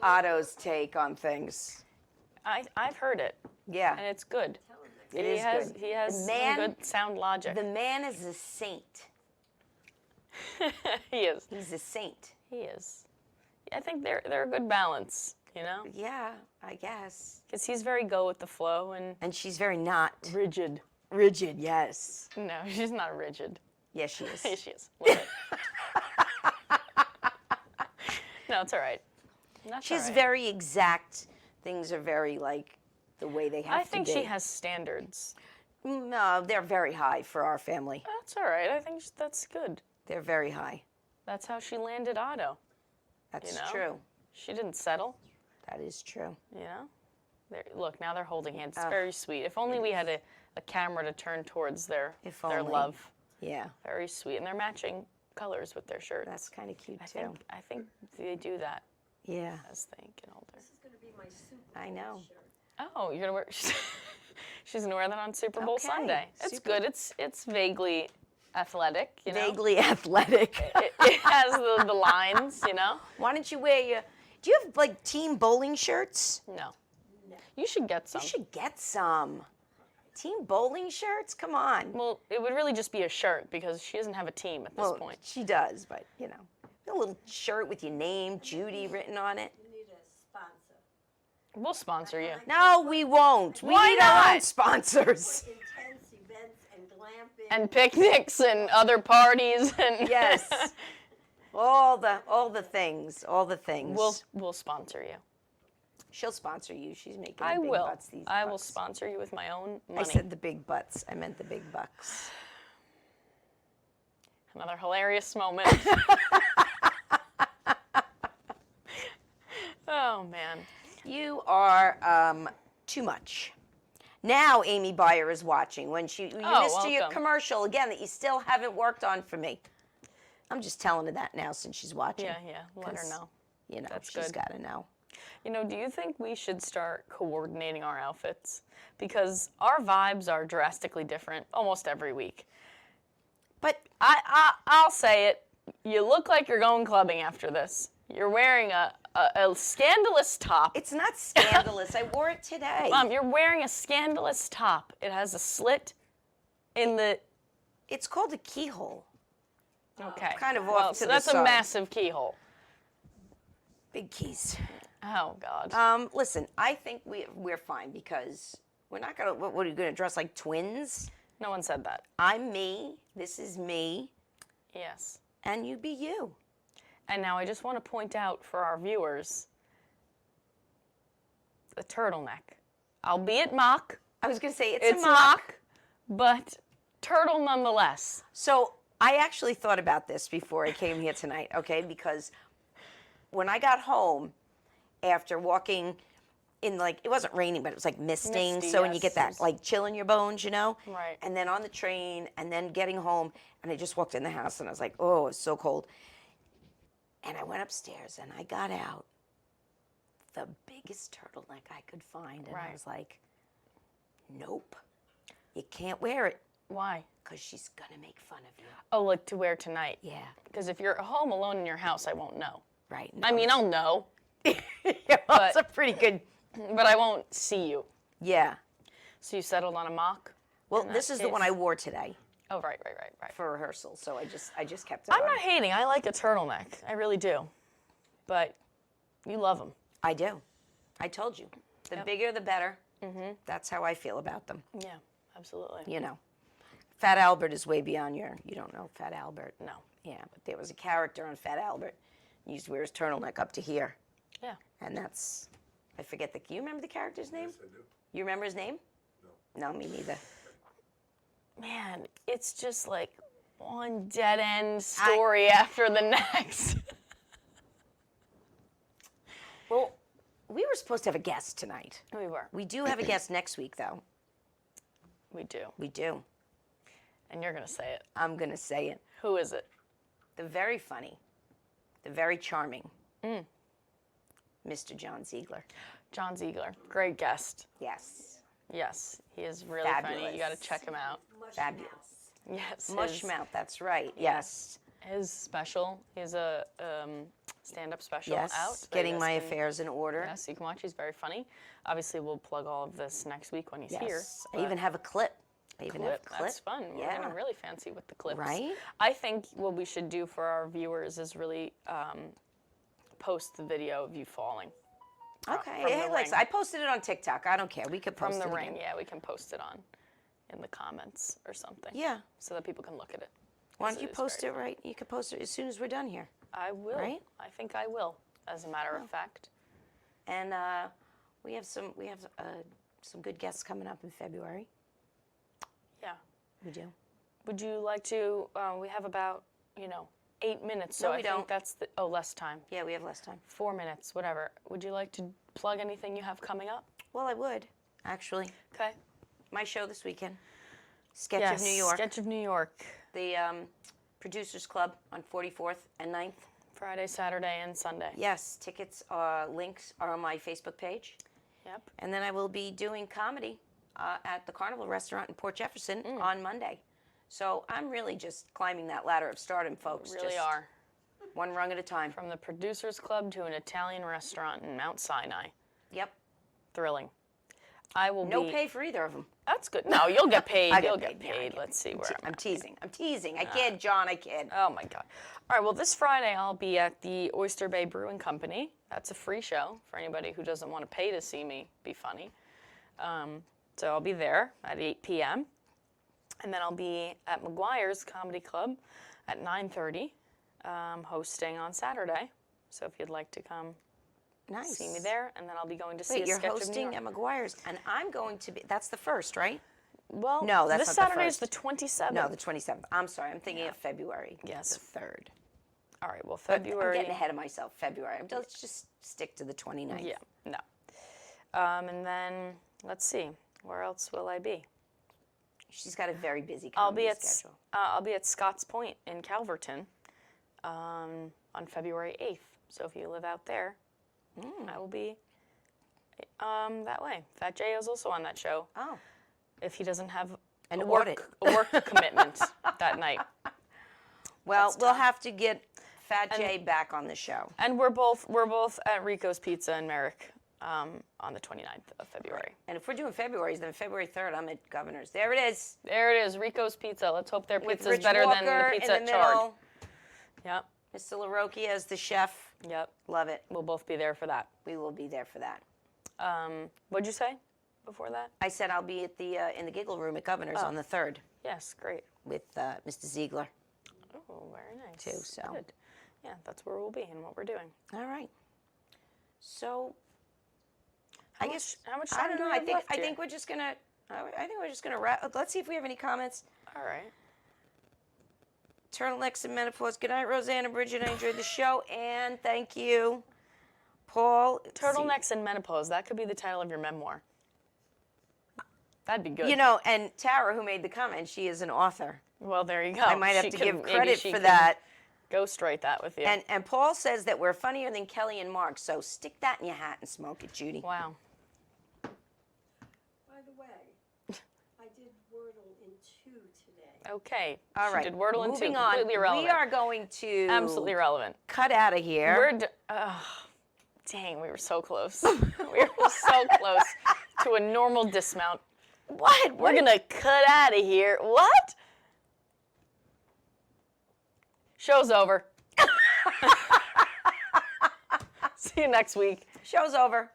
Otto's take on things. I've heard it, Yeah, and it's good. it he is has good. he has The some man- good sound logic. The man is a saint. He is. He's a saint. He is. I think they're a good balance, you know, Yeah, I guess. because he's very go with the flow and And she's very not rigid. rigid. Yes. No, she's not rigid. Yes, she is. She is. A little bit. No, it's all right. That's She's all right. very exact. Things are very like the way they have I to think be. she has standards. No, they're very high for our family. That's all right. I think that's good. They're very high. That's how she landed Otto. That's You know? true. She didn't settle. That is true. You know. Look, now they're holding hands. It's very sweet. If only we had a camera to turn towards their only. love. Yeah, Very sweet, and they're matching colors with their shirts. that's kind of cute I too. think they do that Yeah, as they get older. This is going to be my Super I Bowl know. shirt. Oh, you're gonna wear? She's gonna wear that on Super Bowl Okay, Sunday. It's Super- good. It's vaguely athletic. You know, vaguely athletic. it has the lines. You know. Why don't you wear your? Do you have like team bowling shirts? No. You should get some. You should get some. Team bowling shirts? Come on. Well, it would really just be a shirt because she doesn't have a team at this point. She does, but you know, a little shirt with your name, Judy, written on it. You need a sponsor. We'll sponsor you. No, we won't. We Why need our own not? sponsors. Intense events and glamping. And picnics and other parties and Yes. all the things. we'll sponsor you. She'll sponsor you. She's making I the big will. butts these I will bucks. sponsor you with my own money. I said the big butts. I meant the big bucks. Another hilarious moment. Oh man. You are too much. Now Amy Byer is watching. When you missed your welcome. commercial again that you still haven't worked on for me. I'm just telling her that now since she's watching. Yeah. Let her 'Cause, know. You know, That's she's good. got to know. You know, do you think we should start coordinating our outfits? Because our vibes are drastically different almost every week. But I'll say it. You look like you're going clubbing after this. You're wearing a scandalous top. it's not scandalous. I wore it today. Mom, you're wearing a scandalous top. It has a slit in the. It's called a keyhole. Okay. kind of well, off to so the that's a side. massive keyhole. Big keys. Oh God. Listen, I think we're fine because we're not gonna. What are you gonna dress like twins? No one said that. I'm me. This is me, Yes. and you be you. And now I just want to point out for our viewers the turtleneck. Albeit mock. I was gonna say It's mock, but turtle nonetheless. So I actually thought about this before I came here tonight, okay? Because when I got home after walking in, like, it wasn't raining, but it was like misting. Misty, So when you yes. get that like chill in your bones, you know? Right. And then on the train, and then getting home, and I just walked in the house, and I was like, oh, it's so cold. And I went upstairs, and I got out the biggest turtleneck I could find, and I Right. was like, nope. You can't wear it Why? because she's going to make fun of you. Oh, like to wear tonight. Yeah. Because if you're home alone in your house, I won't know. Right. I mean, I'll know, That's a pretty good. but I won't see you. Yeah. So you settled on a mock? Well, in that this is the one case? I wore today Oh, right. for rehearsal, so I just kept it I'm on. not hating. I like a turtleneck. I really do. But you love them. I do. I told you. The Yep. bigger, the better. That's how I feel about them. Yeah, absolutely. You know. Fat Albert is way beyond you don't know Fat Albert. No. Yeah, but there was a character on Fat Albert. He used to wear his turtleneck up to here. Yeah. And that's, I forget you remember the character's name? Yes, I do. You remember his name? No. No, me neither. Man, it's just like one dead end story after the next. Well, we were supposed to have a guest tonight. We were. We do have a guest next week, though. We do. We do. And you're going to say it. I'm going to say it. Who is it? The very funny, the very charming, Mr. John Ziegler. John Ziegler. Great guest. Yes. Yes, he is really funny. You Fabulous. got to check him out. Fabulous. Yes. Mushmouth, that's right. Yes. His special. He has a stand-up special Yes. out. that Getting you my guys can- affairs in order. Yes, you can watch. He's very funny. Obviously, we'll plug all of this next week when he's here. Yes. I but- even have a clip. I even have a clip. That's fun. We're Yeah. gonna really fancy with the clips. Right? I think what we should do for our viewers is really post the video of you falling Okay. from Hey, the Lex, ring. I posted it on TikTok. I don't care. We could post from the it ring. again. Yeah, we can post it in the comments or something. Yeah. So that people can look at it. Why 'Cause don't you is post very it right? You could post it as soon as we're done here. I will. Right? I think I will. As a matter of fact. And we have some good guests coming up in February. Yeah. We do. Would you like to? We have about 8 minutes. So No, I we think don't. that's less time. Yeah, we have less time. 4 minutes, whatever. Would you like to plug anything you have coming up? Well, I would actually. Okay. My show this weekend. Sketch of New York. Sketch of New York. The Producers Club on 44th and 9th. Friday, Saturday, and Sunday. Yes, tickets links are on my Facebook page. Yep. And then I will be doing comedy at the Carnival Restaurant in Port Jefferson on Monday. So I'm really just climbing that ladder of stardom, folks. Really just are. one rung at a time. From the Producers Club to an Italian restaurant in Mount Sinai. Yep. Thrilling. I will No be. pay for either of them. That's good. No, you'll get paid. I get You'll paid, get yeah, I paid. get Let's see where I'm I'm at. teasing. I'm teasing. I kid, John. I kid. Oh my God. All right, well, this Friday I'll be at the Oyster Bay Brewing Company. That's a free show for anybody who doesn't want to pay to see me be funny. So I'll be there at 8 p.m. And then I'll be at McGuire's Comedy Club at 9:30, hosting on Saturday. So if you'd like to come Nice. see me there, and then I'll be going to see Wait, a you're sketch of New hosting York. at McGuire's, and I'm going to be. That's the first, right? Well, No, that's this not the Saturday is first. the 27th. No, the 27th. I'm sorry. I'm thinking of February. Yes. The 3rd. All right, well, I'm February. getting ahead of myself. February. Let's just stick to the 29th. Yeah, no. And then, let's see, where else will I be? She's got a very busy I'll comedy be at schedule. I'll be at Scotts Point in Calverton on February 8th. So if you live out there, I will be that way. Fat J is also on that show. Oh. If he doesn't have An a audit. work commitment that night. Well, That's we'll tough. have to get Fat J back on the show. And we're both at Rico's Pizza in Merrick on the 29th of February. And if we're doing February, then February 3rd, I'm at Governor's. There it is. There it is, Rico's Pizza. Let's hope their With pizza's Rich better Walker than the pizza in at the Chard. middle. Yep, Mr. LaRocchi as the chef. yep. Love it. We'll both be there for that. We will be there for that. What'd you say before that? I said I'll be at the in the Giggle Room at Governor's on the 3rd Yes, great. with Mr. Ziegler. Oh, very nice. Too, so. Good. Yeah, that's where we'll be and what we're doing. All right. So How I much- guess how much I time don't do know. we have left I here? think we're just gonna. I think we're just gonna wrap. Let's see if we have any comments. All right. Turtlenecks and menopause. Good night, Rosanne and Bridget. I enjoyed the show, and thank you, Paul. Turtlenecks and menopause. That could be the title of your memoir. That'd be good. You know, and Tara, who made the comment, she is an author. well, there you go. I might have She to can- give maybe credit she for can that. Ghostwrite that with you. And Paul says that we're funnier than Kelly and Mark, so stick that in your hat and smoke it, Judy. wow. By the way, I did word Okay. All she right. did Wordle and Moving two. on. Completely irrelevant. We are going to absolutely irrelevant. cut out of here. Dang, we were so close. We were so close to a normal dismount. What? We're gonna cut out of here. What? Show's over. See you next week. Show's over.